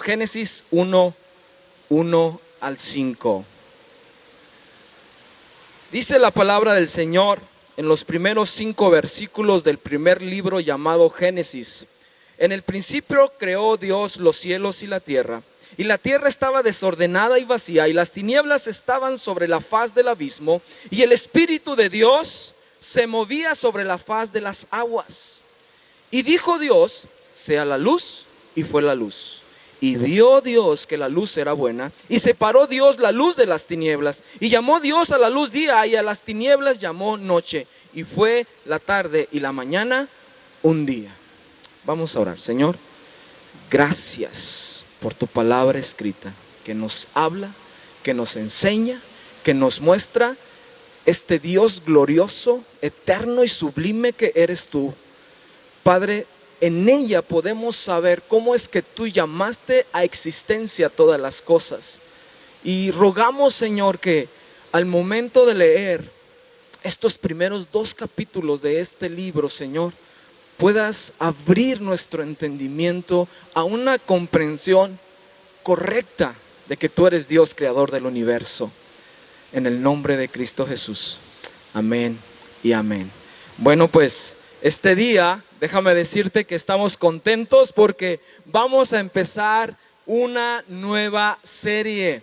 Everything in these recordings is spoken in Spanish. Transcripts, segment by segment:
Génesis 1, 1 al 5. Dice la palabra del Señor en los primeros 5 versículos del primer libro llamado Génesis. En el principio creó Dios los cielos y la tierra estaba desordenada y vacía, y las tinieblas estaban sobre la faz del abismo, y el Espíritu de Dios se movía sobre la faz de las aguas. Y dijo Dios: sea la luz, y fue la luz. Y vio Dios que la luz era buena, y separó Dios la luz de las tinieblas, y llamó Dios a la luz día, y a las tinieblas llamó noche. Y fue la tarde y la mañana un día. Vamos a orar. Señor, gracias por tu palabra escrita, que nos habla, que nos enseña, que nos muestra este Dios glorioso, eterno y sublime que eres tú. Padre, en ella podemos saber cómo es que tú llamaste a existencia todas las cosas. Y rogamos, Señor, que al momento de leer estos primeros 2 capítulos de este libro, Señor, puedas abrir nuestro entendimiento a una comprensión correcta de que tú eres Dios, creador del universo. En el nombre de Cristo Jesús. Amén y amén. Bueno, pues este día, déjame decirte que estamos contentos porque vamos a empezar una nueva serie.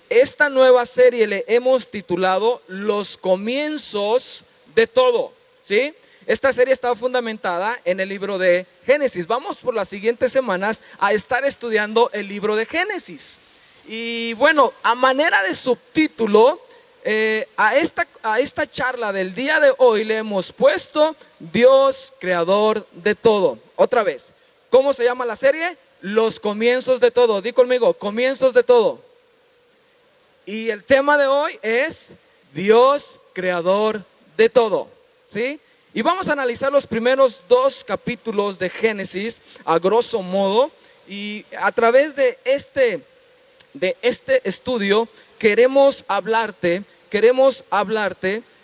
Esta nueva serie le hemos titulado Los comienzos de todo, ¿sí? Esta serie está fundamentada en el libro de Génesis. Vamos por las siguientes semanas a estar estudiando el libro de Génesis. Y bueno, a manera de subtítulo, a esta charla del día de hoy le hemos puesto Dios creador de todo. Otra vez, ¿cómo se llama la serie? Los comienzos de todo. Di conmigo, comienzos de todo. Y el tema de hoy es Dios creador de todo, ¿sí? Y vamos a analizar los primeros 2 capítulos de Génesis a grosso modo. Y a través de este estudio queremos hablarte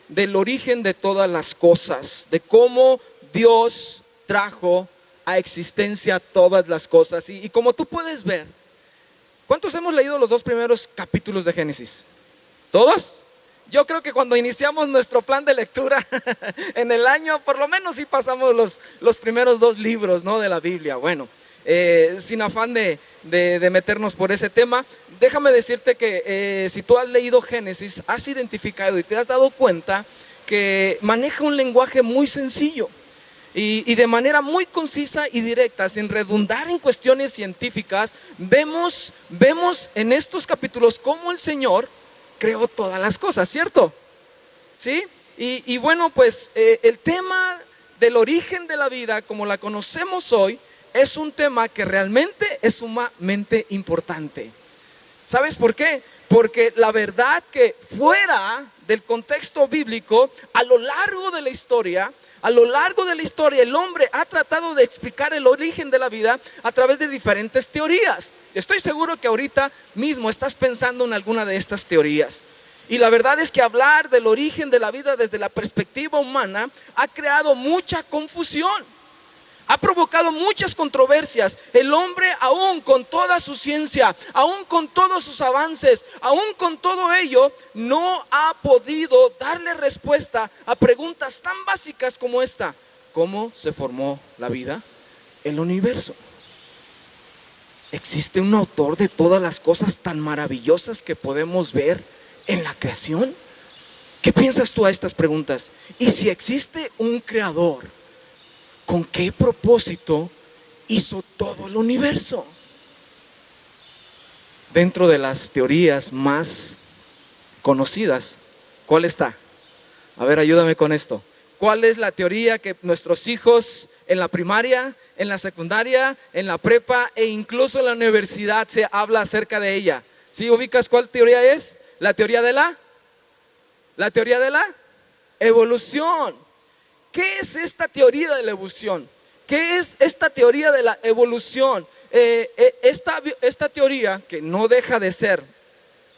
del origen de todas las cosas, de cómo Dios trajo a existencia todas las cosas. Y como tú puedes ver, ¿cuántos hemos leído los 2 primeros capítulos de Génesis? ¿Todos? Yo creo que cuando iniciamos nuestro plan de lectura en el año, por lo menos sí pasamos los primeros 2 libros, ¿no?, de la Biblia. Bueno, sin afán de meternos por ese tema, déjame decirte que si tú has leído Génesis, has identificado y te has dado cuenta que maneja un lenguaje muy sencillo y de manera muy concisa y directa, sin redundar en cuestiones científicas. Vemos en estos capítulos cómo el Señor creó todas las cosas, ¿cierto? ¿Sí? Y bueno, pues el tema del origen de la vida como la conocemos hoy es un tema que realmente es sumamente importante. ¿Sabes por qué? Porque la verdad que fuera del contexto bíblico, a lo largo de la historia, el hombre ha tratado de explicar el origen de la vida a través de diferentes teorías. Estoy seguro que ahorita mismo estás pensando en alguna de estas teorías. Y la verdad es que hablar del origen de la vida desde la perspectiva humana ha creado mucha confusión, ha provocado muchas controversias. El hombre, aún con toda su ciencia, aún con todos sus avances, aún con todo ello, no ha podido darle respuesta a preguntas tan básicas como esta: ¿cómo se formó la vida? El universo. ¿Existe un autor de todas las cosas tan maravillosas que podemos ver en la creación? ¿Qué piensas tú a estas preguntas? Y si existe un creador, ¿con qué propósito hizo todo el universo? Dentro de las teorías más conocidas, ¿cuál está? A ver, ayúdame con esto. ¿Cuál es la teoría que nuestros hijos en la primaria, en la secundaria, en la prepa e incluso en la universidad se habla acerca de ella? ¿Sí ubicas cuál teoría es? La teoría de la evolución. ¿Qué es esta teoría de la evolución? ¿Qué es esta teoría de la evolución? Esta teoría, que no deja de ser,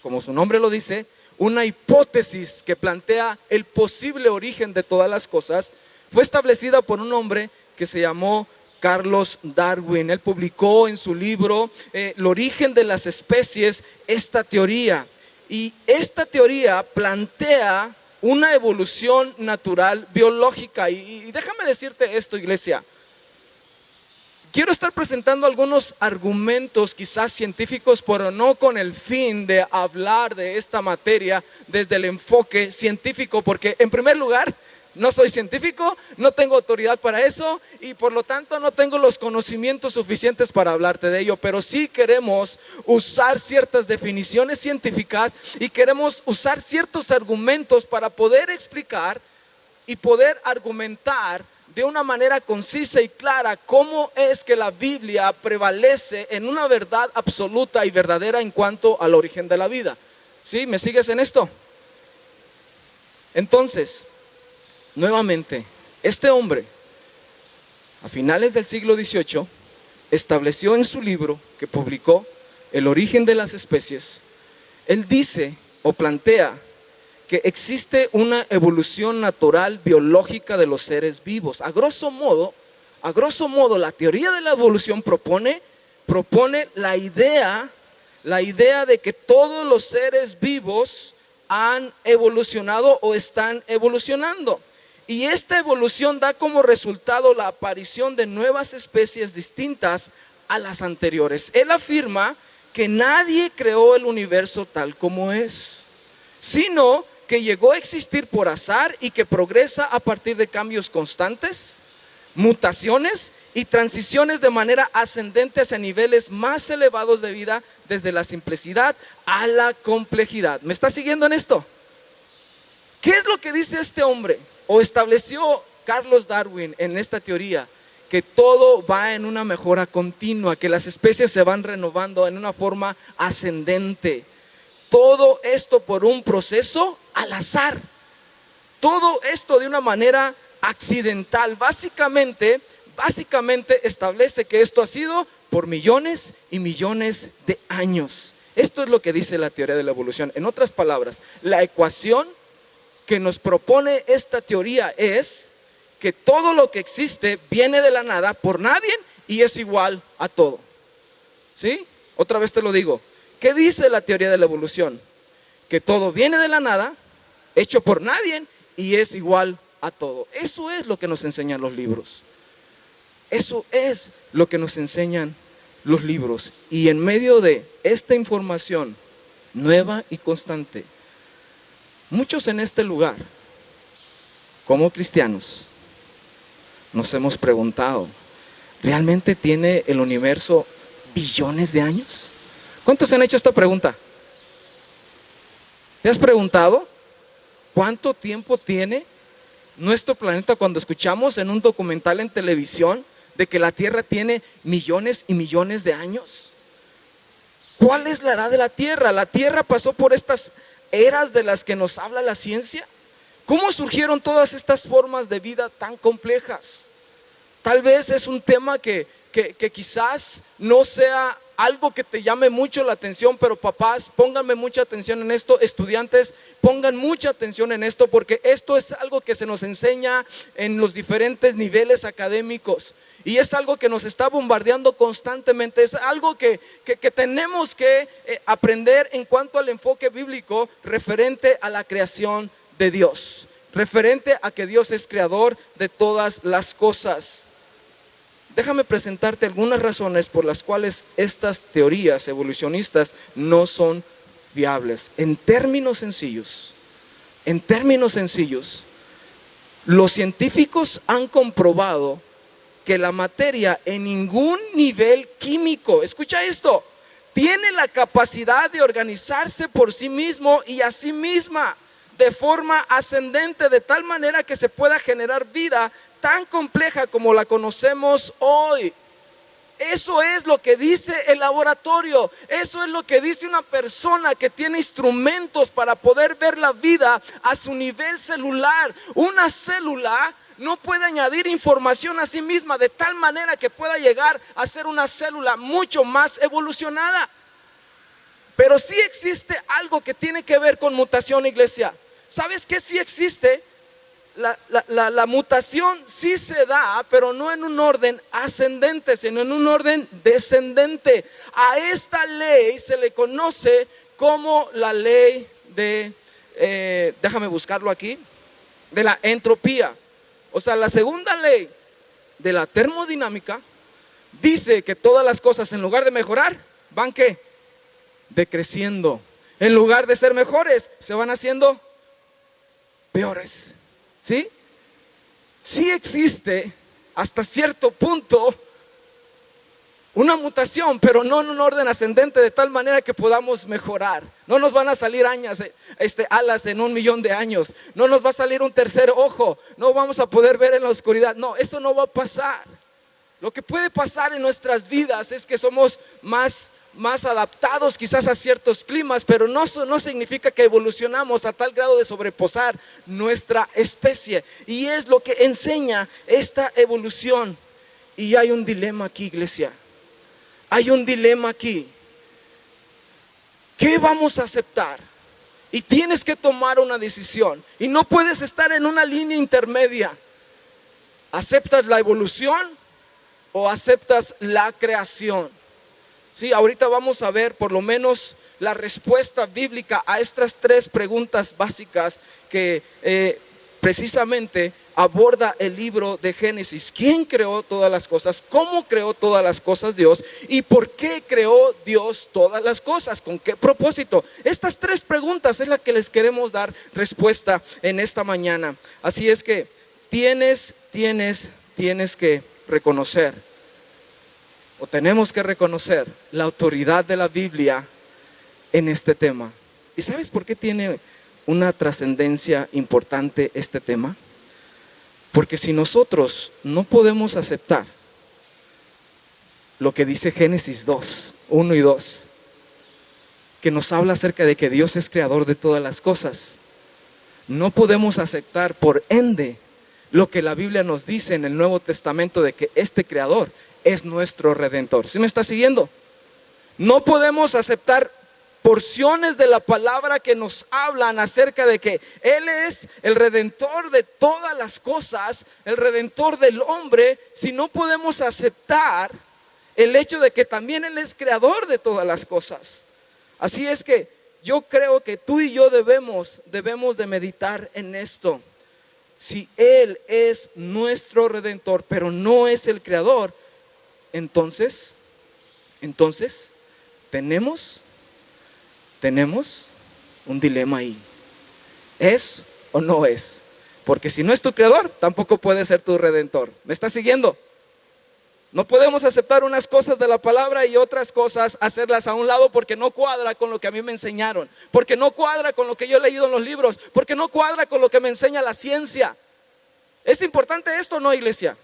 como su nombre lo dice, una hipótesis que plantea el posible origen de todas las cosas, fue establecida por un hombre que se llamó Carlos Darwin. Él publicó en su libro El origen de las especies esta teoría. Y esta teoría plantea una evolución natural biológica. Y déjame decirte esto, iglesia. Quiero estar presentando algunos argumentos quizás científicos, pero no con el fin de hablar de esta materia desde el enfoque científico, porque en primer lugar, no soy científico, no tengo autoridad para eso y por lo tanto no tengo los conocimientos suficientes para hablarte de ello, pero sí queremos usar ciertas definiciones científicas y queremos usar ciertos argumentos para poder explicar y poder argumentar de una manera concisa y clara cómo es que la Biblia prevalece en una verdad absoluta y verdadera en cuanto al origen de la vida. ¿Sí? ¿Me sigues en esto? Entonces, nuevamente, este hombre, a finales del siglo XVIII, estableció en su libro que publicó, El origen de las especies, él dice o plantea que existe una evolución natural biológica de los seres vivos. A grosso modo, la teoría de la evolución propone la idea de que todos los seres vivos han evolucionado o están evolucionando. Y esta evolución da como resultado la aparición de nuevas especies distintas a las anteriores. Él afirma que nadie creó el universo tal como es, sino que llegó a existir por azar y que progresa a partir de cambios constantes, mutaciones y transiciones de manera ascendente hacia niveles más elevados de vida, desde la simplicidad a la complejidad. ¿Me está siguiendo en esto? ¿Qué es lo que dice este hombre? O estableció Carlos Darwin en esta teoría, que todo va en una mejora continua, que las especies se van renovando en una forma ascendente. Todo esto por un proceso al azar. Todo esto de una manera accidental. Básicamente establece que esto ha sido por millones y millones de años. Esto es lo que dice la teoría de la evolución. En otras palabras, la ecuación que nos propone esta teoría es que todo lo que existe viene de la nada por nadie y es igual a todo. ¿Sí? Otra vez te lo digo. ¿Qué dice la teoría de la evolución? Que todo viene de la nada, hecho por nadie y es igual a todo. Eso es lo que nos enseñan los libros. Eso es lo que nos enseñan los libros. Y en medio de esta información nueva y constante, muchos en este lugar, como cristianos, nos hemos preguntado, ¿realmente tiene el universo billones de años? ¿Cuántos se han hecho esta pregunta? ¿Te has preguntado cuánto tiempo tiene nuestro planeta cuando escuchamos en un documental en televisión de que la Tierra tiene millones y millones de años? ¿Cuál es la edad de la Tierra? ¿La Tierra pasó por estas eras de las que nos habla la ciencia? ¿Cómo surgieron todas estas formas de vida tan complejas? Tal vez es un tema que quizás no sea algo que te llame mucho la atención, pero papás, pónganme mucha atención en esto, estudiantes, pongan mucha atención en esto, porque esto es algo que se nos enseña en los diferentes niveles académicos y es algo que nos está bombardeando constantemente, es algo que tenemos que aprender en cuanto al enfoque bíblico referente a la creación de Dios, referente a que Dios es creador de todas las cosas. Déjame presentarte algunas razones por las cuales estas teorías evolucionistas no son fiables. En términos sencillos, los científicos han comprobado que la materia en ningún nivel químico, escucha esto, tiene la capacidad de organizarse por sí mismo y a sí misma de forma ascendente, de tal manera que se pueda generar vida tan compleja como la conocemos hoy. Eso es lo que dice el laboratorio, eso es lo que dice una persona que tiene instrumentos para poder ver la vida a su nivel celular. Una célula no puede añadir información a sí misma de tal manera que pueda llegar a ser una célula mucho más evolucionada. Pero sí existe algo que tiene que ver con mutación, iglesia. ¿Sabes qué sí existe? la mutación sí se da, pero no en un orden ascendente, sino en un orden descendente. A esta ley se le conoce como la ley de, déjame buscarlo aquí, de la entropía. O sea, la segunda ley de la termodinámica dice que todas las cosas, en lugar de mejorar, van ¿qué? Decreciendo. En lugar de ser mejores, se van haciendo peores. ¿Sí? Sí existe hasta cierto punto una mutación, pero no en un orden ascendente de tal manera que podamos mejorar. No nos van a salir alas en 1.000.000 de años. No nos va a salir un tercer ojo. No vamos a poder ver en la oscuridad. No, eso no va a pasar. Lo que puede pasar en nuestras vidas es que somos más adaptados quizás a ciertos climas, pero no significa que evolucionamos a tal grado de sobrepasar nuestra especie. Y es lo que enseña esta evolución. Y hay un dilema aquí, iglesia. Hay un dilema aquí. ¿Qué vamos a aceptar? Y tienes que tomar una decisión. Y no puedes estar en una línea intermedia. ¿Aceptas la evolución o aceptas la creación? Sí, ahorita vamos a ver por lo menos la respuesta bíblica a estas tres preguntas básicas que precisamente aborda el libro de Génesis. ¿Quién creó todas las cosas? ¿Cómo creó todas las cosas Dios? ¿Y por qué creó Dios todas las cosas? ¿Con qué propósito? Estas tres preguntas es la que les queremos dar respuesta en esta mañana. Así es que tienes que reconocer, o tenemos que reconocer, la autoridad de la Biblia en este tema. ¿Y sabes por qué tiene una trascendencia importante este tema? Porque si nosotros no podemos aceptar lo que dice Génesis 2, 1 y 2, que nos habla acerca de que Dios es creador de todas las cosas, no podemos aceptar por ende lo que la Biblia nos dice en el Nuevo Testamento de que este creador es nuestro redentor. ¿Sí me está siguiendo? No podemos aceptar porciones de la palabra que nos hablan acerca de que Él es el redentor de todas las cosas, el redentor del hombre, si no podemos aceptar el hecho de que también Él es creador de todas las cosas. Así es que yo creo que tú y yo debemos de meditar en esto. Si Él es nuestro redentor, pero no es el creador, entonces tenemos un dilema ahí. ¿Es o no es? Porque si no es tu creador, tampoco puede ser tu redentor. ¿Me estás siguiendo? No podemos aceptar unas cosas de la palabra y otras cosas hacerlas a un lado porque no cuadra con lo que a mí me enseñaron, porque no cuadra con lo que yo he leído en los libros, porque no cuadra con lo que me enseña la ciencia. ¿Es importante esto o no, iglesia?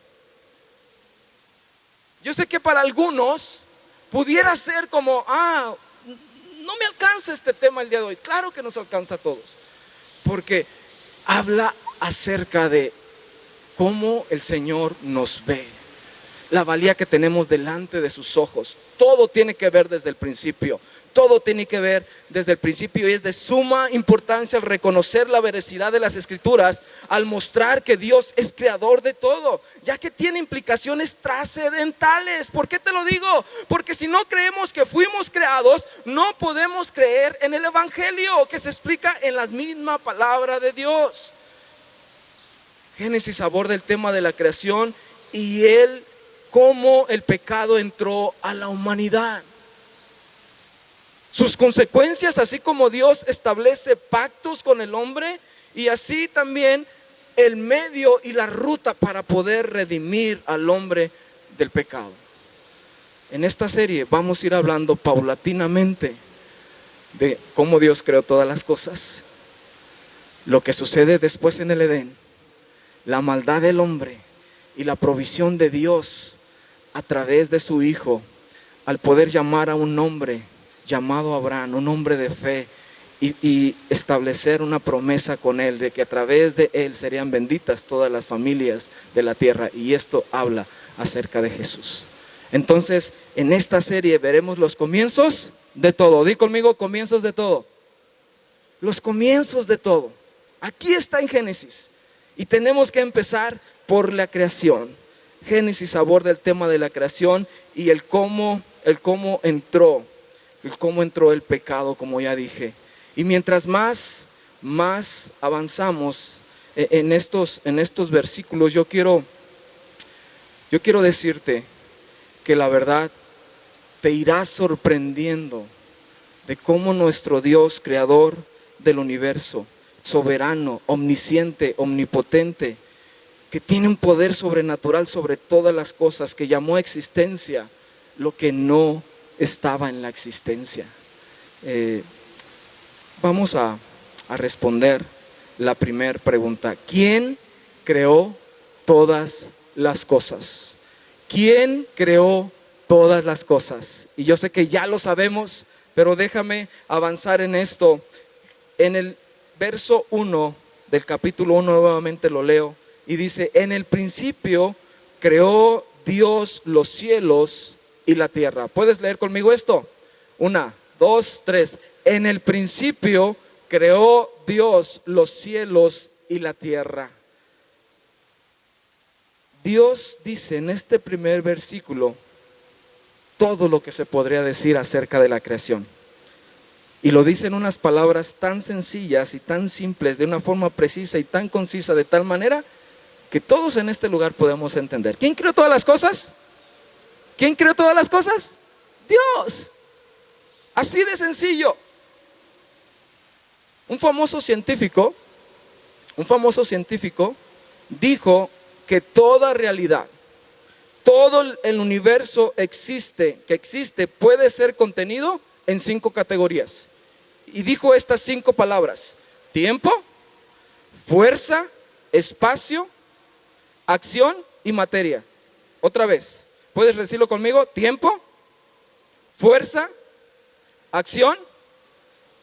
Yo sé que para algunos pudiera ser como, no me alcanza este tema el día de hoy. Claro que nos alcanza a todos, porque habla acerca de cómo el Señor nos ve, la valía que tenemos delante de sus ojos. Todo tiene que ver desde el principio. Todo tiene que ver desde el principio y es de suma importancia al reconocer la veracidad de las Escrituras, al mostrar que Dios es creador de todo, ya que tiene implicaciones trascendentales. ¿Por qué te lo digo? Porque si no creemos que fuimos creados, no podemos creer en el Evangelio que se explica en la misma palabra de Dios. Génesis aborda el tema de la creación y cómo el pecado entró a la humanidad. Sus consecuencias, así como Dios establece pactos con el hombre, y así también el medio y la ruta para poder redimir al hombre del pecado. En esta serie vamos a ir hablando paulatinamente de cómo Dios creó todas las cosas, lo que sucede después en el Edén, la maldad del hombre y la provisión de Dios a través de su Hijo, al poder llamar a un hombre llamado Abraham, un hombre de fe, y establecer una promesa con él de que a través de él serían benditas todas las familias de la tierra. Y esto habla acerca de Jesús. Entonces, en esta serie veremos los comienzos de todo. Di conmigo, comienzos de todo. Los comienzos de todo. Aquí está en Génesis. Y tenemos que empezar por la creación. Génesis aborda el tema de la creación y el cómo entró el pecado, como ya dije. Y mientras más avanzamos en estos versículos, yo quiero decirte que la verdad te irá sorprendiendo de cómo nuestro Dios, creador del universo, soberano, omnisciente, omnipotente, que tiene un poder sobrenatural sobre todas las cosas, que llamó a existencia lo que no estaba en la existencia. Vamos a responder la primera pregunta. ¿Quién creó todas las cosas? ¿Quién creó todas las cosas? Y yo sé que ya lo sabemos, pero déjame avanzar en esto. En el verso 1 del capítulo 1 nuevamente lo leo y dice: en el principio creó Dios los cielos y la tierra. ¿Puedes leer conmigo esto? 1, 2, 3. En el principio creó Dios los cielos y la tierra. Dios dice en este primer versículo todo lo que se podría decir acerca de la creación. Y lo dice en unas palabras tan sencillas y tan simples, de una forma precisa y tan concisa, de tal manera que todos en este lugar podemos entender. ¿Quién creó todas las cosas? ¿Quién creó todas las cosas? Dios. Así de sencillo. Un famoso científico dijo que toda realidad, todo el universo que existe, puede ser contenido en 5 categorías. Y dijo estas 5 palabras: tiempo, fuerza, espacio, acción y materia. Otra vez, ¿puedes decirlo conmigo? Tiempo, fuerza, acción,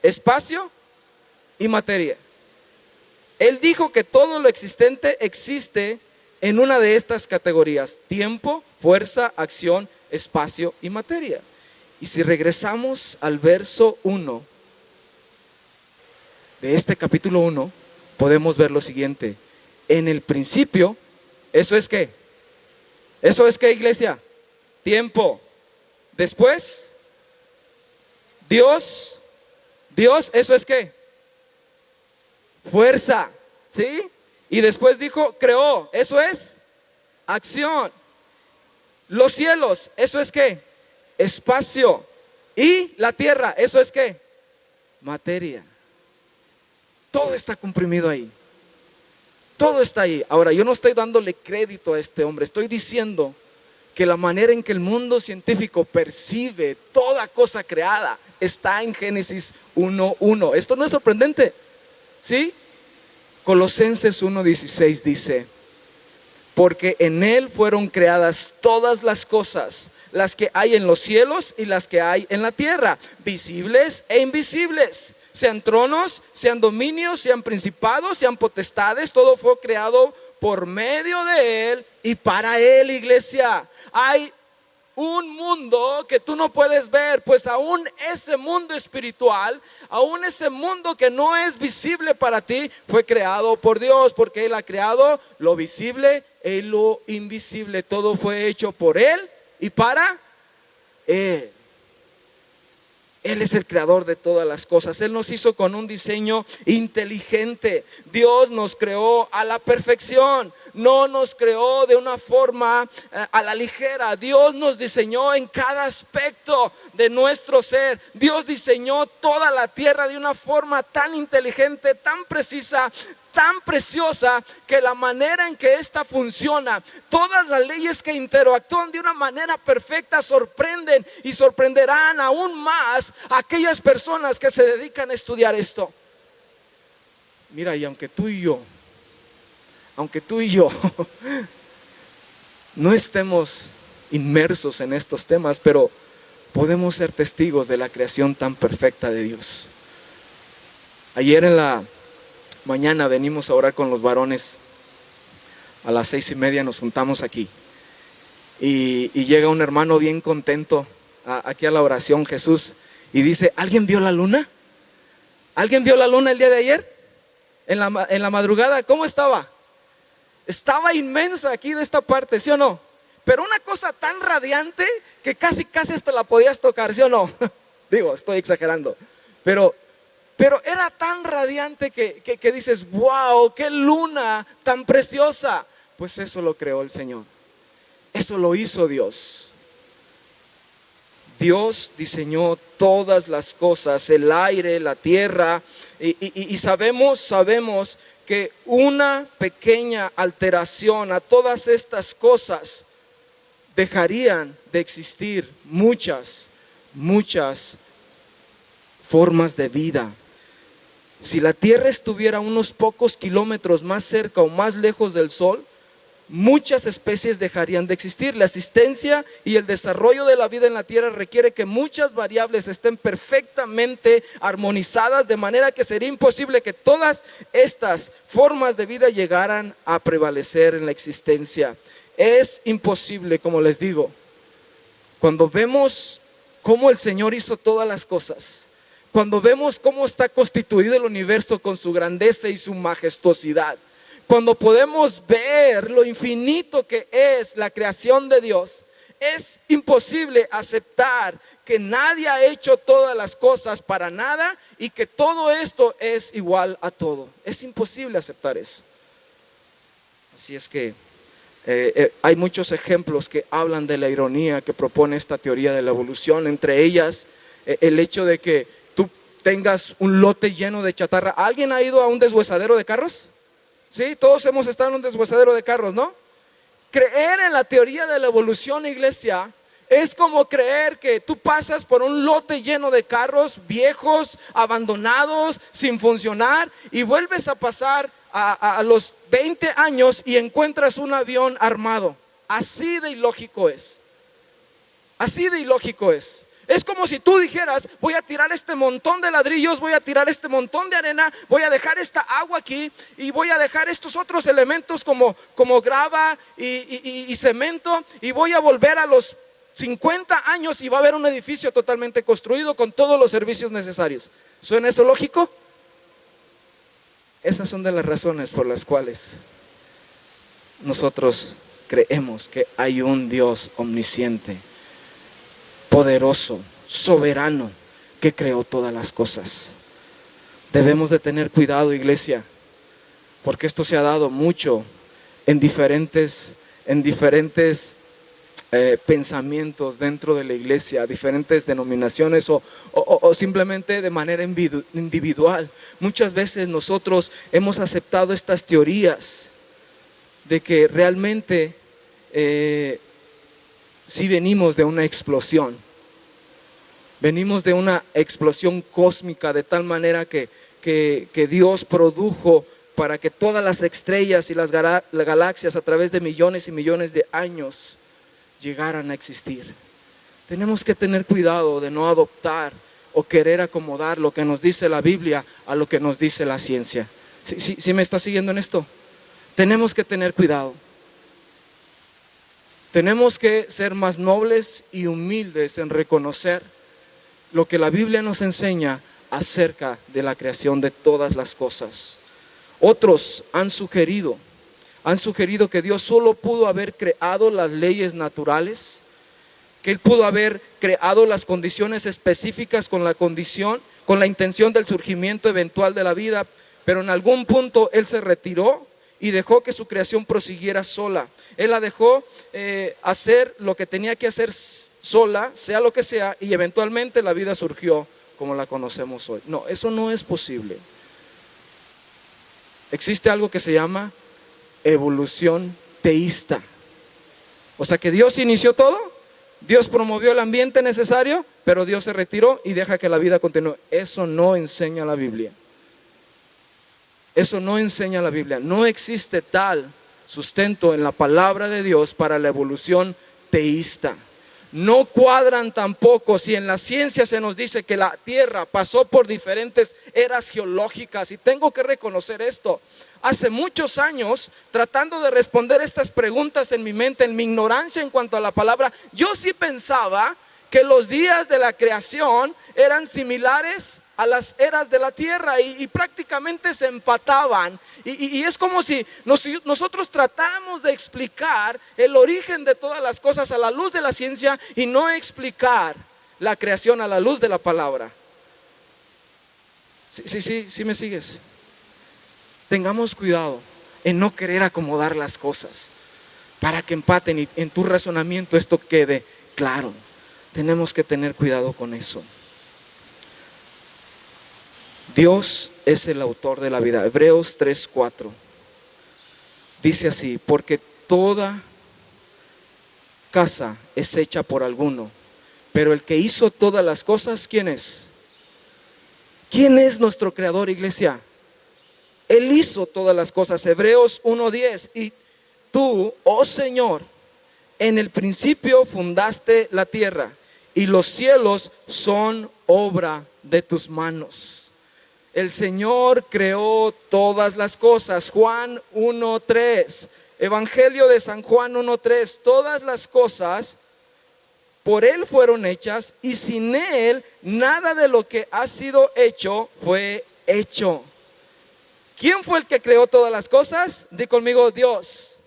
espacio y materia. Él dijo que todo lo existente existe en una de estas categorías: tiempo, fuerza, acción, espacio y materia. Y si regresamos al verso 1 de este capítulo 1, podemos ver lo siguiente: en el principio, ¿eso es qué? ¿Eso es qué, iglesia? Tiempo. Después, Dios, ¿eso es qué? Fuerza, ¿sí? Y después dijo, creó, ¿eso es? Acción. Los cielos, ¿eso es qué? Espacio. Y la tierra, ¿eso es qué? Materia. Todo está comprimido ahí. Todo está ahí. Ahora, yo no estoy dándole crédito a este hombre, estoy diciendo que la manera en que el mundo científico percibe toda cosa creada está en Génesis 1:1. Esto no es sorprendente, ¿sí? Colosenses 1:16 dice: porque en él fueron creadas todas las cosas, las que hay en los cielos y las que hay en la tierra, visibles e invisibles, sean tronos, sean dominios, sean principados, sean potestades. Todo fue creado por medio de él y para él, iglesia. Hay un mundo que tú no puedes ver, pues aún ese mundo espiritual, aún ese mundo que no es visible para ti, fue creado por Dios, porque Él ha creado lo visible y lo invisible. Todo fue hecho por Él y para Él. Él es el creador de todas las cosas. Él nos hizo con un diseño inteligente. Dios nos creó a la perfección. No nos creó de una forma a la ligera. Dios nos diseñó en cada aspecto de nuestro ser. Dios diseñó toda la tierra de una forma tan inteligente, tan precisa, tan preciosa, que la manera en que esta funciona, todas las leyes que interactúan de una manera perfecta, sorprenden y sorprenderán aún más a aquellas personas que se dedican a estudiar esto. Mira, y aunque tú y yo no estemos inmersos en estos temas, pero podemos ser testigos de la creación tan perfecta de Dios. Ayer en la mañana venimos a orar con los varones. A las 6:30 nos juntamos aquí y llega un hermano bien contento aquí a la oración, Jesús, y dice: ¿alguien vio la luna? ¿Alguien vio la luna el día de ayer? En la madrugada, ¿cómo estaba? Estaba inmensa aquí de esta parte, ¿sí o no? Pero una cosa tan radiante que casi hasta la podías tocar, ¿sí o no? Digo, estoy exagerando. Pero era tan radiante que dices, wow, qué luna tan preciosa. Pues eso lo creó el Señor. Eso lo hizo Dios. Dios diseñó todas las cosas, el aire, la tierra, y sabemos que una pequeña alteración a todas estas cosas dejarían de existir muchas formas de vida. Si la tierra estuviera unos pocos kilómetros más cerca o más lejos del sol, muchas especies dejarían de existir. La existencia y el desarrollo de la vida en la tierra requiere que muchas variables estén perfectamente armonizadas, de manera que sería imposible que todas estas formas de vida llegaran a prevalecer en la existencia. Es imposible, como les digo, cuando vemos cómo el Señor hizo todas las cosas, cuando vemos cómo está constituido el universo con su grandeza y su majestuosidad, cuando podemos ver lo infinito que es la creación de Dios, es imposible aceptar que nadie ha hecho todas las cosas para nada y que todo esto es igual a todo. Es imposible aceptar eso. Así es que hay muchos ejemplos que hablan de la ironía que propone esta teoría de la evolución. Entre ellas, el hecho de que tú tengas un lote lleno de chatarra. ¿Alguien ha ido a un deshuesadero de carros? Sí, todos hemos estado en un deshuesadero de carros, ¿no? Creer en la teoría de la evolución, iglesia, es como creer que tú pasas por un lote lleno de carros viejos, abandonados, sin funcionar, y vuelves a pasar a los 20 años y encuentras un avión armado. Así de ilógico es. Así de ilógico es. Es como si tú dijeras, voy a tirar este montón de ladrillos, voy a tirar este montón de arena, voy a dejar esta agua aquí y voy a dejar estos otros elementos como grava y cemento, y voy a volver a los 50 años y va a haber un edificio totalmente construido con todos los servicios necesarios. ¿Suena eso lógico? Esas son de las razones por las cuales nosotros creemos que hay un Dios omnisciente, poderoso, soberano, que creó todas las cosas. Debemos de tener cuidado, iglesia, porque esto se ha dado mucho en diferentes pensamientos dentro de la iglesia, diferentes denominaciones o simplemente de manera individual. Muchas veces nosotros hemos aceptado estas teorías de que realmente si venimos de una explosión, venimos de una explosión cósmica, de tal manera que Dios produjo para que todas las estrellas y las galaxias a través de millones y millones de años llegaran a existir. Tenemos que tener cuidado de no adoptar o querer acomodar lo que nos dice la Biblia a lo que nos dice la ciencia. ¿Sí me está siguiendo en esto? Tenemos que tener cuidado. Tenemos que ser más nobles y humildes en reconocer lo que la Biblia nos enseña acerca de la creación de todas las cosas. Otros han sugerido que Dios solo pudo haber creado las leyes naturales, que Él pudo haber creado las condiciones específicas con la intención del surgimiento eventual de la vida, pero en algún punto Él se retiró y dejó que su creación prosiguiera sola. Él la dejó hacer lo que tenía que hacer sola, sea lo que sea, y eventualmente la vida surgió como la conocemos hoy. No, eso no es posible. Existe algo que se llama evolución teísta. O sea que Dios inició todo, Dios promovió el ambiente necesario, pero Dios se retiró y deja que la vida continúe. Eso no enseña la Biblia. Eso no enseña la Biblia. No existe tal sustento en la palabra de Dios para la evolución teísta. No cuadran tampoco si en la ciencia se nos dice que la tierra pasó por diferentes eras geológicas. Y tengo que reconocer esto. Hace muchos años, tratando de responder estas preguntas en mi mente, en mi ignorancia en cuanto a la palabra, yo sí pensaba que los días de la creación eran similares a las eras de la tierra y prácticamente se empataban. Y es como si nosotros tratáramos de explicar el origen de todas las cosas a la luz de la ciencia y no explicar la creación a la luz de la palabra. Sí me sigues. Tengamos cuidado en no querer acomodar las cosas para que empaten y en tu razonamiento esto quede claro. Tenemos que tener cuidado con eso. Dios es el autor de la vida. Hebreos 3:4 dice así: porque toda casa es hecha por alguno, pero el que hizo todas las cosas, ¿quién es? ¿Quién es nuestro creador, iglesia? Él hizo todas las cosas. Hebreos 1:10: y tú, oh Señor, en el principio fundaste la tierra, y los cielos son obra de tus manos. El Señor creó todas las cosas. Juan 1:3, Evangelio de San Juan 1:3: todas las cosas por Él fueron hechas, y sin Él nada de lo que ha sido hecho fue hecho. ¿Quién fue el que creó todas las cosas? Di conmigo: Dios,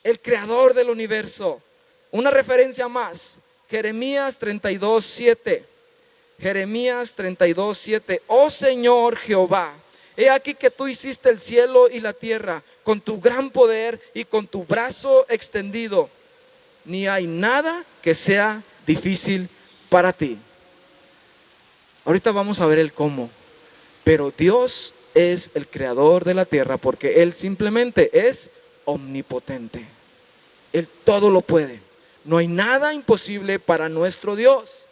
el creador del universo. Una referencia más, Jeremías 32:7. Jeremías 32:7: oh Señor Jehová, he aquí que tú hiciste el cielo y la tierra con tu gran poder y con tu brazo extendido. Ni hay nada que sea difícil para ti. Ahorita vamos a ver el cómo, pero Dios es el creador de la tierra porque Él simplemente es omnipotente. Él todo lo puede. No hay nada imposible para nuestro Dios.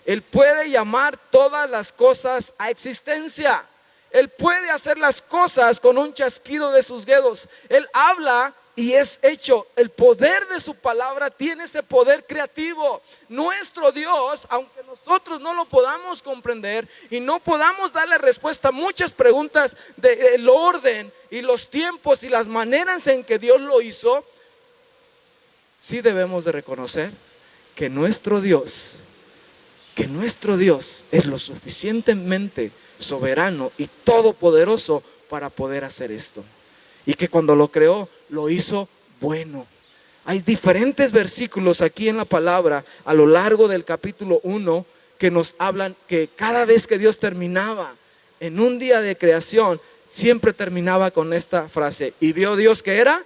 Él puede llamar todas las cosas a existencia. Él puede hacer las cosas con un chasquido de sus dedos. Él habla y es hecho. El poder de su palabra tiene ese poder creativo. Nuestro Dios, aunque nosotros no lo podamos comprender y no podamos darle respuesta a muchas preguntas del orden y los tiempos y las maneras en que Dios lo hizo, sí debemos de reconocer que nuestro Dios es lo suficientemente soberano y todopoderoso para poder hacer esto. Y que cuando lo creó, lo hizo bueno. Hay diferentes versículos aquí en la palabra a lo largo del capítulo 1 que nos hablan que cada vez que Dios terminaba en un día de creación, siempre terminaba con esta frase: y vio Dios que era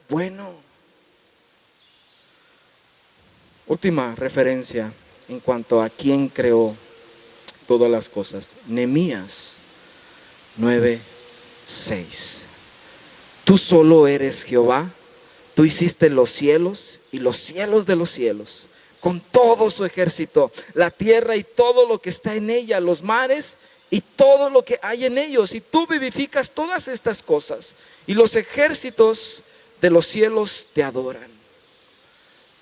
bueno. Última referencia en cuanto a quién creó todas las cosas, Nehemías 9:6: tú solo eres Jehová, tú hiciste los cielos y los cielos de los cielos, con todo su ejército, la tierra y todo lo que está en ella, los mares y todo lo que hay en ellos, y tú vivificas todas estas cosas, y los ejércitos de los cielos te adoran.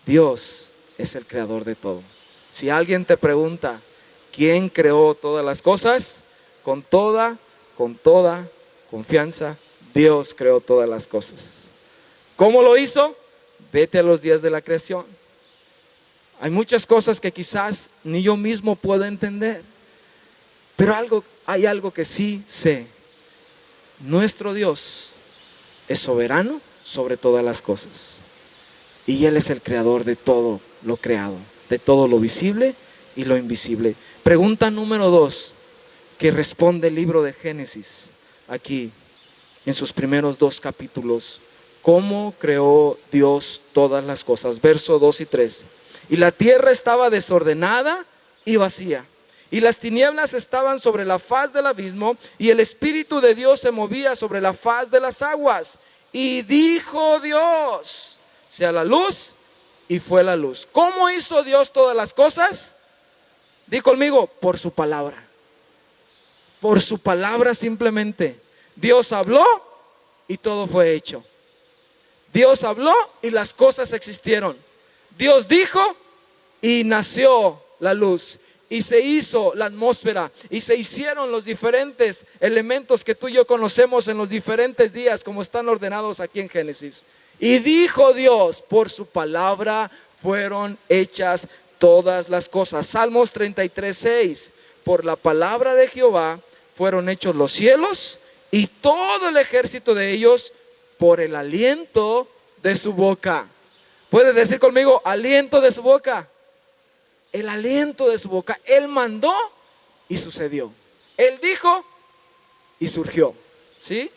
Dios es el creador de todo. Si alguien te pregunta quién creó todas las cosas, con toda confianza, Dios creó todas las cosas. ¿Cómo lo hizo? Vete a los días de la creación. Hay muchas cosas que quizás ni yo mismo puedo entender, pero hay algo que sí sé: nuestro Dios es soberano sobre todas las cosas, y Él es el creador de todo lo creado, de todo lo visible y lo invisible. Pregunta número 2 que responde el libro de Génesis aquí en sus primeros 2 capítulos: ¿cómo creó Dios todas las cosas? Verso 2 y 3: y la tierra estaba desordenada y vacía, y las tinieblas estaban sobre la faz del abismo, y el Espíritu de Dios se movía sobre la faz de las aguas. Y dijo Dios: sea la luz, y fue la luz. ¿Cómo hizo Dios todas las cosas? Di conmigo: por su palabra. Por su palabra simplemente. Dios habló y todo fue hecho. Dios habló y las cosas existieron. Dios dijo y nació la luz, y se hizo la atmósfera, y se hicieron los diferentes elementos que tú y yo conocemos en los diferentes días como están ordenados aquí en Génesis. Y dijo Dios: por su palabra fueron hechas todas las cosas. Salmos 33:6. Por la palabra de Jehová fueron hechos los cielos y todo el ejército de ellos por el aliento de su boca. ¿Puedes decir conmigo, aliento de su boca? El aliento de su boca. Él mandó y sucedió. Él dijo y surgió. ¿Sí?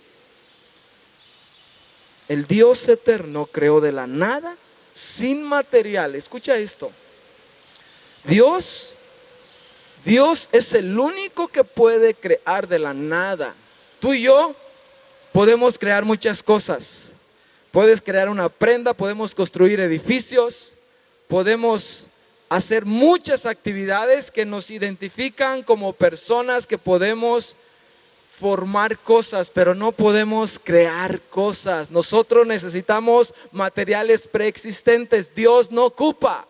El Dios eterno creó de la nada, sin material. Escucha esto. Dios es el único que puede crear de la nada. Tú y yo podemos crear muchas cosas. Puedes crear una prenda, podemos construir edificios, podemos hacer muchas actividades que nos identifican como personas que podemos formar cosas, pero no podemos crear cosas. Nosotros necesitamos materiales preexistentes. Dios no ocupa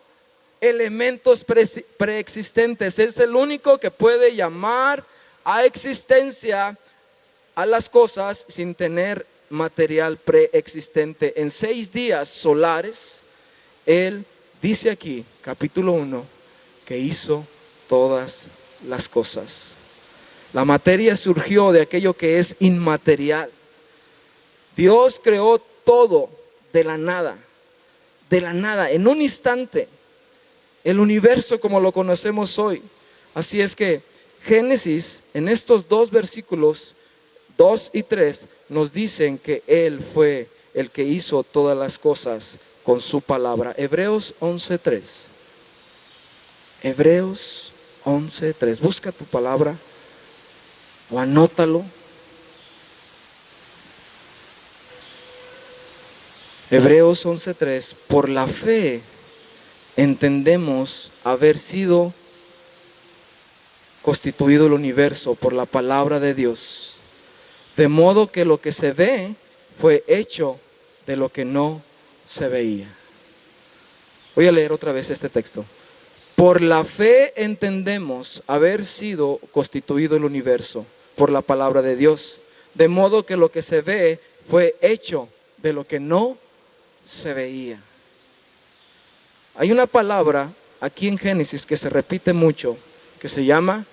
elementos preexistentes. Es el único que puede llamar a existencia a las cosas sin tener material preexistente. En 6 días solares, Él dice aquí, capítulo 1, que hizo todas las cosas. La materia surgió de aquello que es inmaterial. Dios creó todo de la nada, en un instante. El universo como lo conocemos hoy. Así es que Génesis, en estos 2 versículos, 2 y 3, nos dicen que Él fue el que hizo todas las cosas con su palabra. Hebreos 11:3. Hebreos 11:3. Busca tu palabra o anótalo. Hebreos 11:3. Por la fe entendemos haber sido constituido el universo por la palabra de Dios, de modo que lo que se ve fue hecho de lo que no se veía. Voy a leer otra vez este texto. Por la fe entendemos haber sido constituido el universo por la palabra de Dios, de modo que lo que se ve fue hecho de lo que no se veía. Hay una palabra aquí en Génesis que se repite mucho, que se llama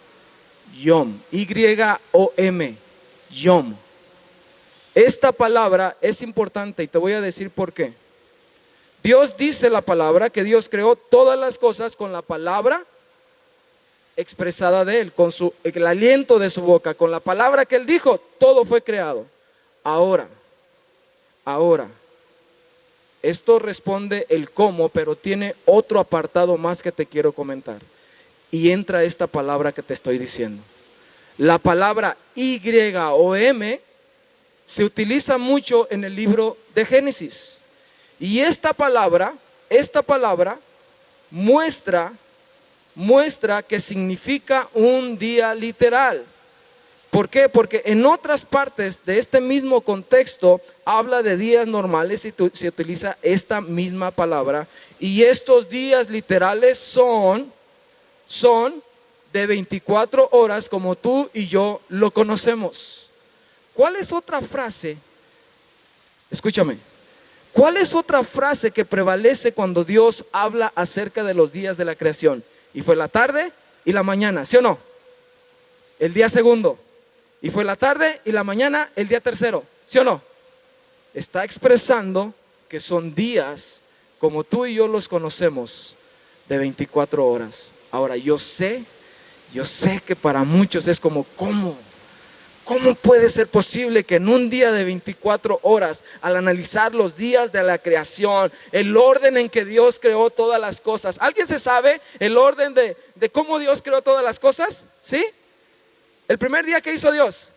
Yom, Y-O-M, Yom. Esta palabra es importante y te voy a decir por qué. Dios dice la palabra que Dios creó todas las cosas con la palabra expresada de Él, con el aliento de su boca, con la palabra que Él dijo, todo fue creado. Ahora, esto responde el cómo, pero tiene otro apartado más que te quiero comentar. Y entra esta palabra que te estoy diciendo. La palabra Y-O-M se utiliza mucho en el libro de Génesis. Y esta palabra muestra que significa un día literal. ¿Por qué? Porque en otras partes de este mismo contexto habla de días normales y se utiliza esta misma palabra. Y estos días literales son de 24 horas como tú y yo lo conocemos. ¿Cuál es otra frase? Escúchame. ¿Cuál es otra frase que prevalece cuando Dios habla acerca de los días de la creación? Y fue la tarde y la mañana, ¿sí o no? El día segundo. Y fue la tarde y la mañana el día tercero, ¿sí o no? Está expresando que son días como tú y yo los conocemos, de 24 horas. Ahora yo sé que para muchos es como, ¿cómo puede ser posible que en un día de 24 horas, al analizar los días de la creación, el orden en que Dios creó todas las cosas? ¿Alguien se sabe el orden de cómo Dios creó todas las cosas? ¿Sí? El primer día que hizo Dios.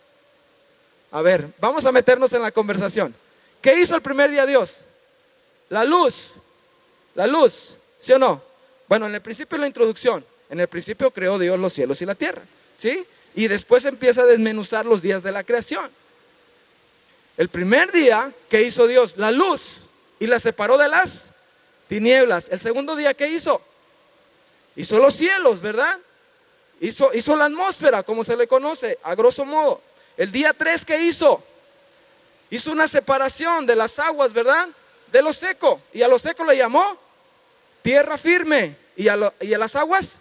A ver, vamos a meternos en la conversación. ¿Qué hizo el primer día Dios? La luz, ¿sí o no? Bueno, en el principio la introducción. En el principio creó Dios los cielos y la tierra, ¿sí? Y después empieza a desmenuzar los días de la creación. El primer día que hizo Dios, la luz, y la separó de las tinieblas. El segundo día, ¿qué hizo? Hizo los cielos, ¿verdad? Hizo la atmósfera, como se le conoce, a grosso modo. El día 3, ¿qué hizo? Hizo una separación de las aguas, ¿verdad? De lo seco. Y a lo seco le llamó tierra firme. y a las aguas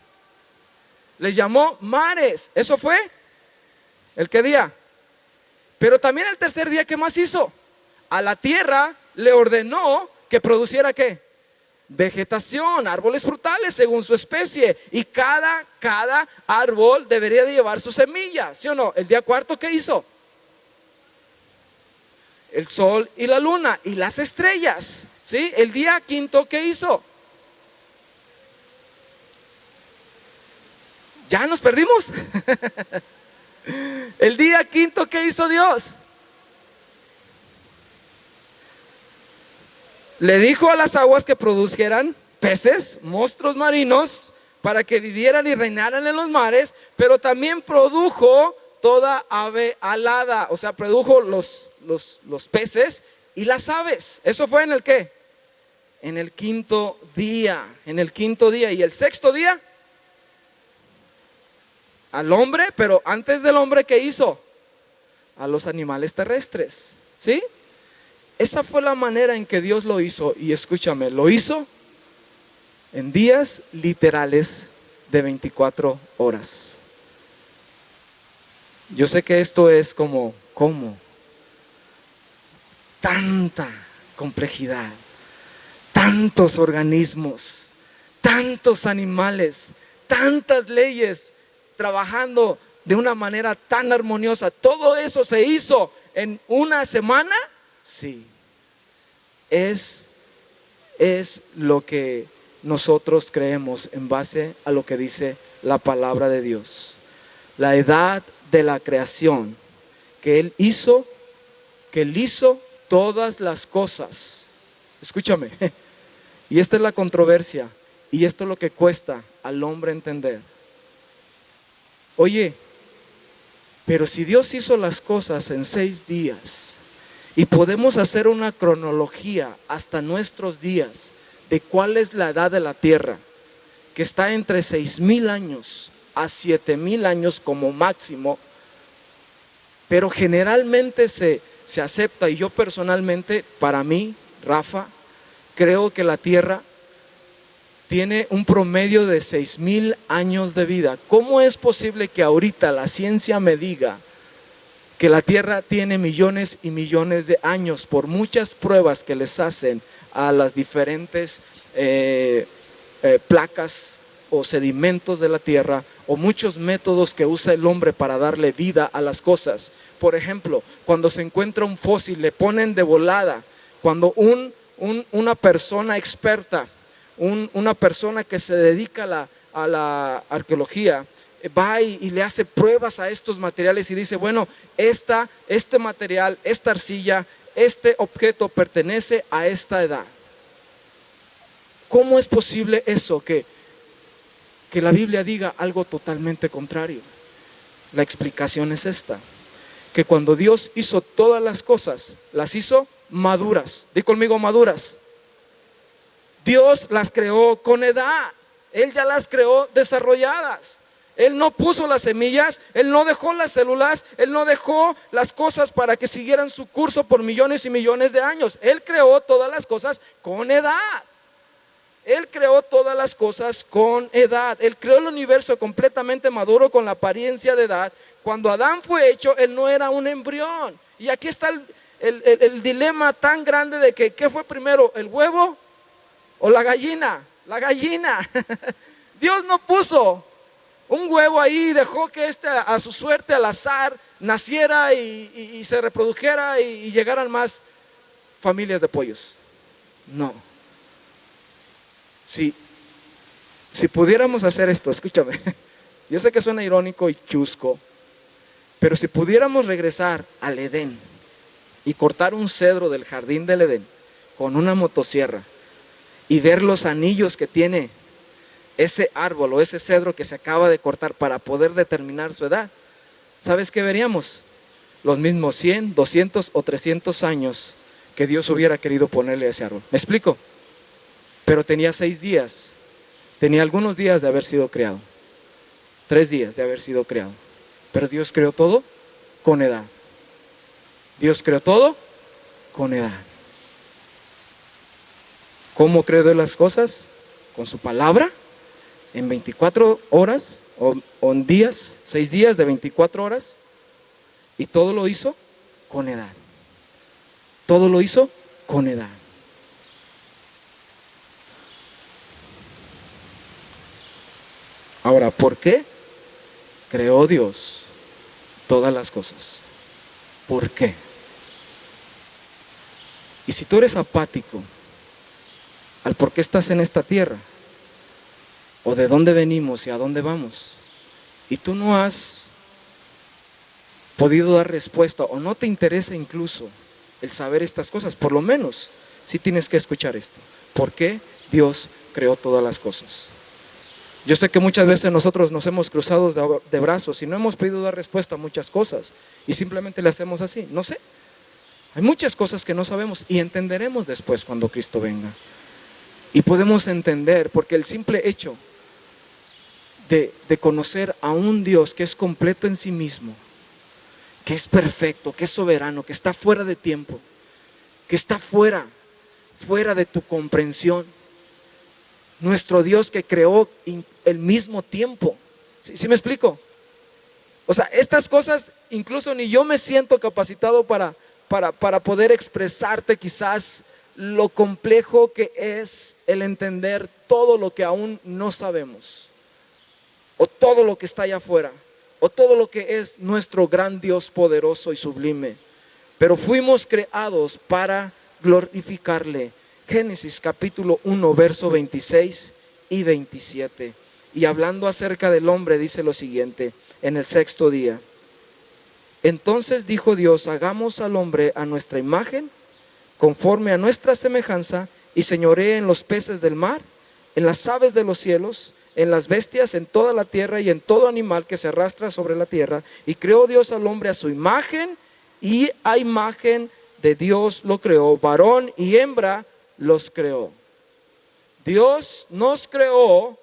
les llamó mares. Eso fue el qué día. Pero también el tercer día, ¿qué más hizo? A la tierra le ordenó que produciera ¿qué? Vegetación, árboles frutales según su especie. Y cada árbol debería de llevar su semilla, ¿sí o no? El día cuarto, ¿qué hizo? El sol y la luna y las estrellas, ¿sí? El día quinto, ¿qué hizo? ¿Ya nos perdimos? El día quinto, ¿qué hizo Dios? Le dijo a las aguas que produjeran peces, monstruos marinos, para que vivieran y reinaran en los mares, pero también produjo toda ave alada, o sea, produjo los peces y las aves. ¿Eso fue en el qué? En el quinto día, en el quinto día. Y el sexto día, al hombre, pero antes del hombre, ¿qué hizo? A los animales terrestres, ¿sí? Esa fue la manera en que Dios lo hizo. Y escúchame, lo hizo en días literales de 24 horas. Yo sé que esto es como, ¿cómo? Tanta complejidad, tantos organismos, tantos animales, tantas leyes trabajando de una manera tan armoniosa. ¿Todo eso se hizo en una semana? Sí. Es lo que nosotros creemos en base a lo que dice la palabra de Dios. La edad de la creación, que Él hizo todas las cosas. Escúchame, y esta es la controversia, y esto es lo que cuesta al hombre entender. Oye, pero si Dios hizo las cosas en 6 días, y podemos hacer una cronología hasta nuestros días de cuál es la edad de la tierra, que está entre 6,000 años a 7,000 años como máximo, pero generalmente se acepta, y yo personalmente, para mí, Rafa, creo que la tierra tiene un promedio de 6,000 años de vida. ¿Cómo es posible que ahorita la ciencia me diga que la tierra tiene millones y millones de años por muchas pruebas que les hacen a las diferentes placas o sedimentos de la tierra, o muchos métodos que usa el hombre para darle vida a las cosas? Por ejemplo, cuando se encuentra un fósil, le ponen de volada. Cuando una persona experta, una persona que se dedica a la arqueología, va y le hace pruebas a estos materiales y dice, bueno, este material, esta arcilla, este objeto pertenece a esta edad. ¿Cómo es posible eso? Que la Biblia diga algo totalmente contrario. La explicación es esta: que cuando Dios hizo todas las cosas, las hizo maduras. Di conmigo, maduras. Dios las creó con edad. Él ya las creó desarrolladas. Él no puso las semillas, Él no dejó las células, Él no dejó las cosas para que siguieran su curso por millones y millones de años. Él creó todas las cosas con edad. Él creó todas las cosas con edad. Él creó el universo completamente maduro, con la apariencia de edad. Cuando Adán fue hecho, él no era un embrión. Y aquí está el dilema tan grande de que ¿qué fue primero? ¿El huevo o la gallina? La gallina. Dios no puso un huevo ahí y dejó que a su suerte, al azar, naciera y se reprodujera y llegaran más familias de pollos. No. Si pudiéramos hacer esto, escúchame, yo sé que suena irónico y chusco, pero si pudiéramos regresar al Edén y cortar un cedro del jardín del Edén con una motosierra y ver los anillos que tiene ese árbol o ese cedro que se acaba de cortar para poder determinar su edad, ¿sabes qué veríamos? Los mismos 100, 200 o 300 años que Dios hubiera querido ponerle a ese árbol. ¿Me explico? Pero tenía 6 días, tenía algunos días de haber sido creado, 3 días de haber sido creado. Pero Dios creó todo con edad. Dios creó todo con edad. ¿Cómo creó las cosas? Con su palabra en 24 horas o en días, 6 días de 24 horas, y todo lo hizo con edad. Todo lo hizo con edad. Ahora, ¿por qué creó Dios todas las cosas? ¿Por qué? Y si tú eres apático al por qué estás en esta tierra, o de dónde venimos y a dónde vamos, y tú no has podido dar respuesta, o no te interesa incluso el saber estas cosas, por lo menos sí tienes que escuchar esto. ¿Por qué Dios creó todas las cosas? Yo sé que muchas veces nosotros nos hemos cruzado de brazos y no hemos podido dar respuesta a muchas cosas, y simplemente le hacemos así, no sé. Hay muchas cosas que no sabemos y entenderemos después cuando Cristo venga. Y podemos entender, porque el simple hecho de conocer a un Dios que es completo en sí mismo, que es perfecto, que es soberano, que está fuera de tiempo, que está fuera de tu comprensión. Nuestro Dios que creó el mismo tiempo. ¿Sí me explico? O sea, estas cosas incluso ni yo me siento capacitado para poder expresarte quizás lo complejo que es el entender todo lo que aún no sabemos, o todo lo que está allá afuera, o todo lo que es nuestro gran Dios poderoso y sublime. Pero fuimos creados para glorificarle. Génesis capítulo 1, verso 26 y 27. Y hablando acerca del hombre dice lo siguiente: en el sexto día, entonces dijo Dios, hagamos al hombre a nuestra imagen, conforme a nuestra semejanza, y señoree en los peces del mar, en las aves de los cielos, en las bestias, en toda la tierra y en todo animal que se arrastra sobre la tierra. Y creó Dios al hombre a su imagen, y a imagen de Dios lo creó, varón y hembra los creó. Dios nos creó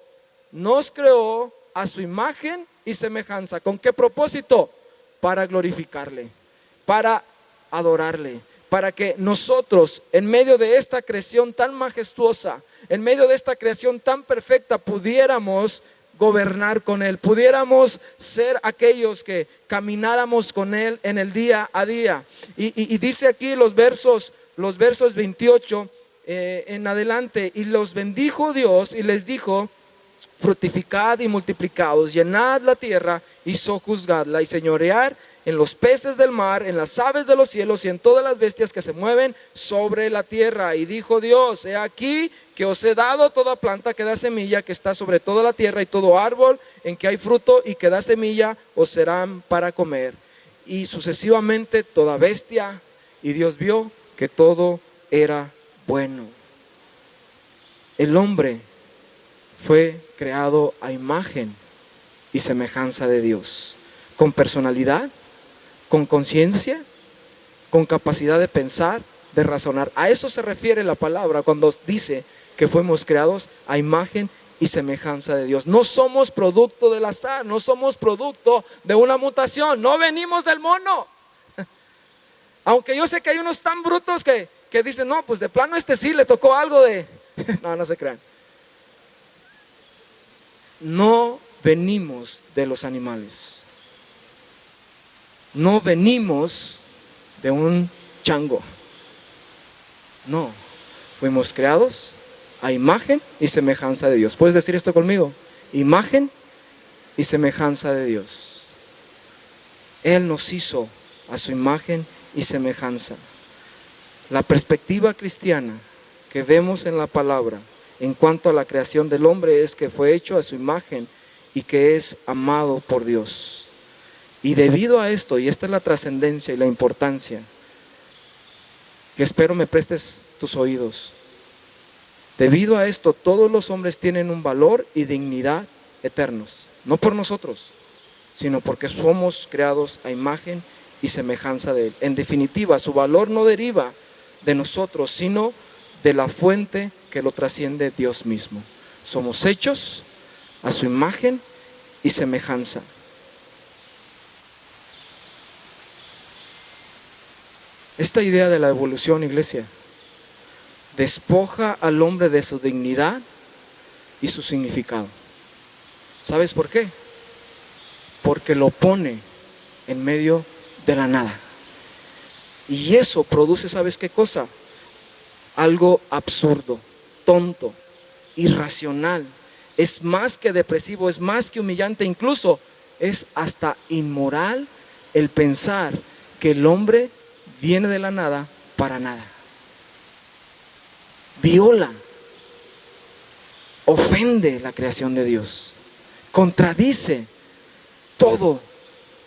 a su imagen y semejanza. ¿Con qué propósito? Para glorificarle, para adorarle, para que nosotros en medio de esta creación tan majestuosa, en medio de esta creación tan perfecta, pudiéramos gobernar con Él, pudiéramos ser aquellos que camináramos con Él en el día a día. Y dice aquí los versos 28 en adelante: y los bendijo Dios y les dijo, fructificad y multiplicaos, llenad la tierra y sojuzgadla, y señorear en los peces del mar, en las aves de los cielos y en todas las bestias que se mueven sobre la tierra. Y dijo Dios, he aquí que os he dado toda planta que da semilla, que está sobre toda la tierra, y todo árbol en que hay fruto y que da semilla os serán para comer, y sucesivamente toda bestia. Y Dios vio que todo era bueno. El hombre fue creado a imagen y semejanza de Dios, con personalidad, con conciencia, con capacidad de pensar, de razonar. A eso se refiere la palabra cuando dice que fuimos creados a imagen y semejanza de Dios. No somos producto del azar, no somos producto de una mutación, no venimos del mono. Aunque yo sé que hay unos tan brutos que dicen, no, pues de plano sí le tocó algo de... No se crean. No venimos de los animales, no venimos de un chango, no, fuimos creados a imagen y semejanza de Dios. ¿Puedes decir esto conmigo? Imagen y semejanza de Dios. Él nos hizo a su imagen y semejanza. La perspectiva cristiana que vemos en la palabra en cuanto a la creación del hombre es que fue hecho a su imagen y que es amado por Dios. Y debido a esto, y esta es la trascendencia y la importancia, que espero me prestes tus oídos, debido a esto todos los hombres tienen un valor y dignidad eternos, no por nosotros, sino porque somos creados a imagen y semejanza de Él. En definitiva, su valor no deriva de nosotros, sino de la fuente que lo trasciende, Dios mismo. Somos hechos a su imagen y semejanza. Esta idea de la evolución, iglesia, despoja al hombre de su dignidad y su significado. ¿Sabes por qué? Porque lo pone en medio de la nada. Y eso produce, ¿sabes qué cosa? Algo absurdo, tonto, irracional. Es más que depresivo, es más que humillante, incluso es hasta inmoral el pensar que el hombre viene de la nada para nada. Viola, ofende la creación de Dios, contradice todo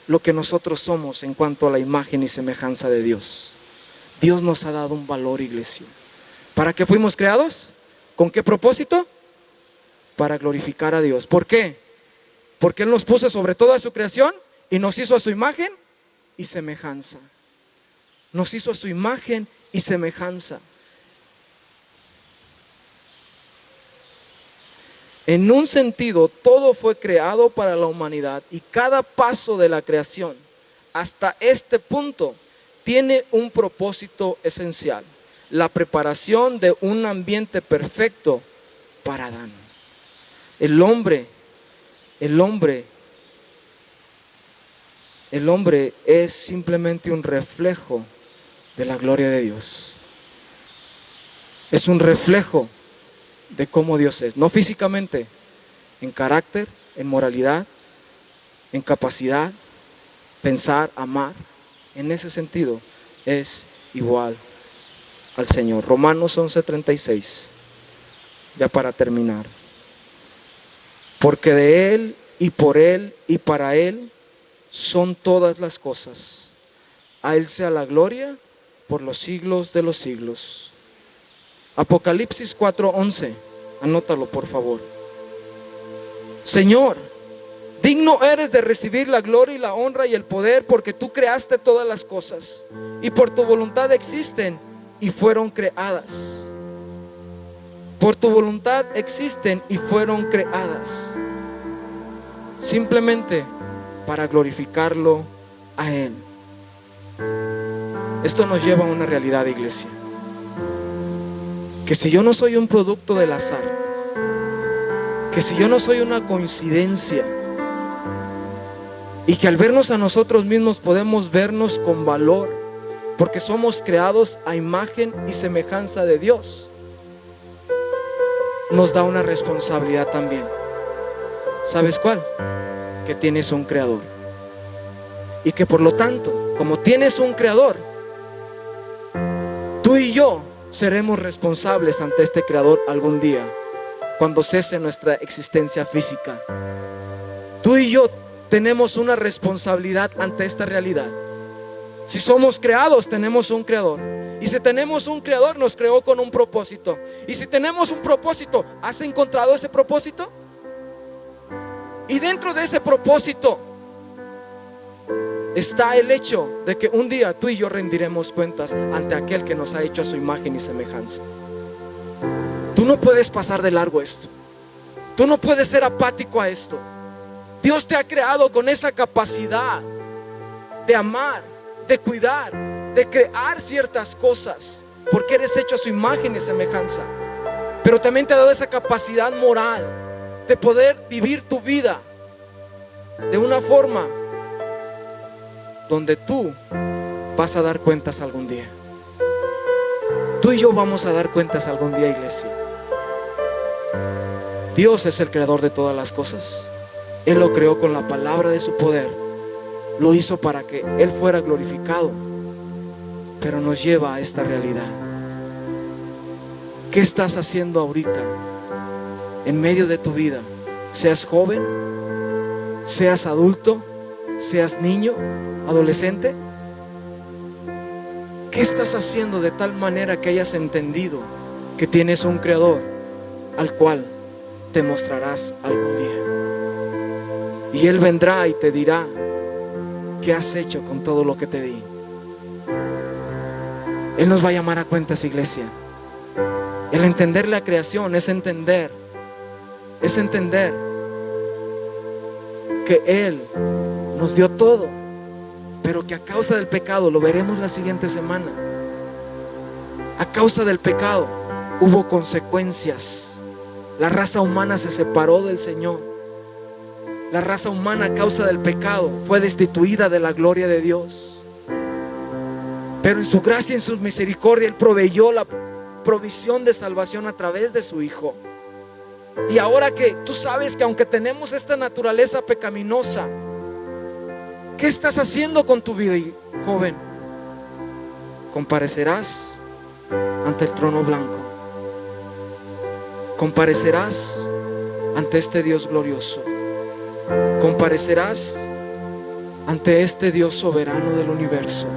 lo que nosotros somos en cuanto a la imagen y semejanza de Dios. Dios nos ha dado un valor, iglesia. ¿Para qué fuimos creados? ¿Con qué propósito? Para glorificar a Dios. ¿Por qué? Porque Él nos puso sobre toda su creación y nos hizo a su imagen y semejanza. Nos hizo a su imagen y semejanza. En un sentido, todo fue creado para la humanidad y cada paso de la creación hasta este punto tiene un propósito esencial: la preparación de un ambiente perfecto para Adán. El hombre es simplemente un reflejo de la gloria de Dios. Es un reflejo de cómo Dios es, no físicamente, en carácter, en moralidad, en capacidad, pensar, amar. En ese sentido es igual al Señor. Romanos 11:36, ya para terminar. Porque de Él y por Él y para Él son todas las cosas. A Él sea la gloria por los siglos de los siglos. Apocalipsis 4:11, anótalo por favor. Señor, digno eres de recibir la gloria y la honra y el poder, porque tú creaste todas las cosas y por tu voluntad existen y fueron creadas. Por tu voluntad existen y fueron creadas, simplemente para glorificarlo a Él. Esto nos lleva a una realidad, iglesia, que si yo no soy un producto del azar, que si yo no soy una coincidencia, y que al vernos a nosotros mismos podemos vernos con valor, porque somos creados a imagen y semejanza de Dios, nos da una responsabilidad también. ¿Sabes cuál? Que tienes un creador, y que por lo tanto, como tienes un creador, tú y yo seremos responsables ante este creador algún día, cuando cese nuestra existencia física. Tú y yo tenemos una responsabilidad ante esta realidad. Si somos creados, tenemos un creador. Y si tenemos un creador, nos creó con un propósito. Y si tenemos un propósito, ¿has encontrado ese propósito? Y dentro de ese propósito está el hecho de que un día tú y yo rendiremos cuentas ante aquel que nos ha hecho a su imagen y semejanza. Tú no puedes pasar de largo esto. Tú no puedes ser apático a esto. Dios te ha creado con esa capacidad de amar, de cuidar, de crear ciertas cosas, porque eres hecho a su imagen y semejanza. Pero también te ha dado esa capacidad moral de poder vivir tu vida de una forma donde tú vas a dar cuentas algún día. Tú y yo vamos a dar cuentas algún día, iglesia. Dios es el creador de todas las cosas. Él lo creó con la palabra de su poder. Lo hizo para que Él fuera glorificado. Pero nos lleva a esta realidad. ¿Qué estás haciendo ahorita en medio de tu vida? Seas joven, seas adulto, seas niño, adolescente. ¿Qué estás haciendo de tal manera que hayas entendido que tienes un creador al cual te mostrarás algún día? Y Él vendrá y te dirá: ¿qué has hecho con todo lo que te di? Él nos va a llamar a cuentas, iglesia. El entender la creación es entender que Él nos dio todo, pero que a causa del pecado, lo veremos la siguiente semana, a causa del pecado hubo consecuencias. La raza humana se separó del Señor. la raza humana a causa del pecado fue destituida de la gloria de Dios. Pero en su gracia y en su misericordia Él proveyó la provisión de salvación a través de su Hijo. Y ahora que tú sabes que aunque tenemos esta naturaleza pecaminosa, ¿qué estás haciendo con tu vida, joven? Comparecerás ante el trono blanco. Comparecerás ante este Dios glorioso. Comparecerás ante este Dios soberano del universo.